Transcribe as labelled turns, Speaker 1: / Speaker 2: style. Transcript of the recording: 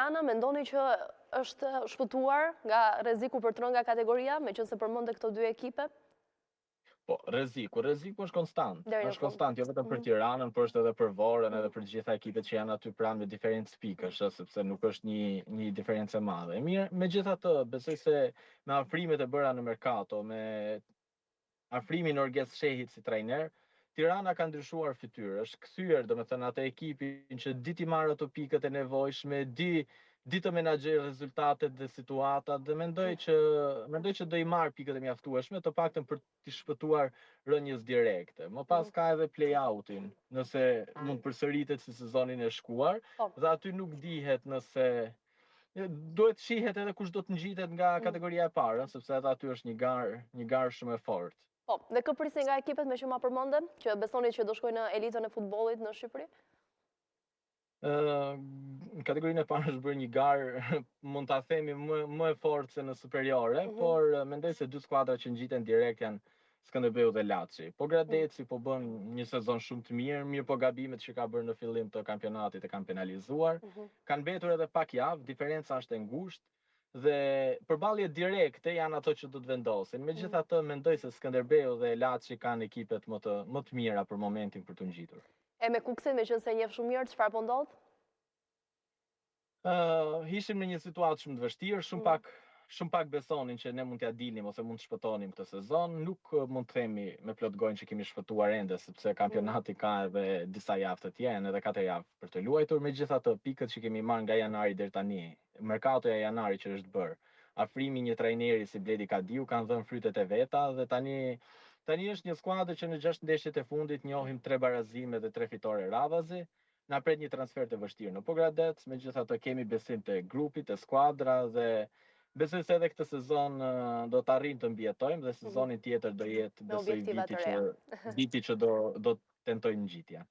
Speaker 1: Tirana mendoni që është shpëtuar nga rreziku për të rënë nga kategoria, meqense përmendë këto dy ekipe?
Speaker 2: Po, rreziku është konstant.
Speaker 1: Deri në
Speaker 2: Është
Speaker 1: fund.
Speaker 2: konstant jo vetëm për Tiranën, por është edhe për Vorën, edhe për të gjitha ekipet që janë aty pranë me diferencë pikësh, sepse nuk është një diferencë e madhe. Mirë, megjithatë, besoj se me afrimet e bëra në Mercato, me afrimin e Orges Shehit si trajner, Tirana ka ndryshuar fytyrë, është kthyer, domethënë atë ekipin që di ti marrë ato pikët e nevojshme, di të menaxhoj rezultatet dhe situatat dhe mendoj që do i marr pikët e mjaftueshme, të paktën për të shpëtuar rënjes direkte. Më pas ka edhe play-outin, nëse mund përsëritet si sezonin e shkuar, dhe aty nuk dihet nëse duhet shihet edhe kush do të ngjitet nga kategoria e parë, sepse edhe aty është një garë shumë e fortë.
Speaker 1: Po, dhe kë prisni nga ekipet me që ma përmenden, që besoni që do shkojnë në elitën e futbollit në Shqipëri?
Speaker 2: Në kategorinë e parë është bërë një garë, mund ta themi më e fortë se në superiore, por mendoj se dy skuadra që ngjiten direkt janë Skënderbeu dhe Laçi. Po Gradeci po bën një sezon shumë të mirë po gabimet që ka bërë në fillim të kampionatit e kanë penalizuar. Kanë mbetur edhe pak javë, diferenca është e ngushtë dhe përballje direkte janë ato që do të vendosin. Megjithatë mendoj se Skënderbeu dhe Laçi kanë ekipet më të mira për momentin për të ngjitur.
Speaker 1: E me Kuksin, meqense e njeh shumë mirë, çfarë po ndodh?
Speaker 2: Ishim në një situatë shumë të vështirë, shumë pak besonin që ne mund t'ja dilnim ose mund të shpëtonim këtë sezon. Nuk mund të themi me plot gojnë që kemi shpëtuar ende, sepse kampionati ka edhe disa javë të tjera, edhe 4 javë për të luajtur. Megjithatë, pikët që kemi marrë nga janari deri tani, merkatoja e janarit që është bërë, afrimi një trajneri si Bledi Kadiu kanë dhënë frytet e veta dhe tani është një skuadër që në 6 ndeshjet e fundit njohim 3 barazime dhe 3 fitore radhazi. Na pret një transfer të vështirë në Pogradec, megjithatë kemi besim te grupi, te skuadra dhe besoj se edhe këtë sezon do të arrijmë të mbijetojmë dhe sezonin tjetër do jetë besoj viti që do tentojmë ngjitja.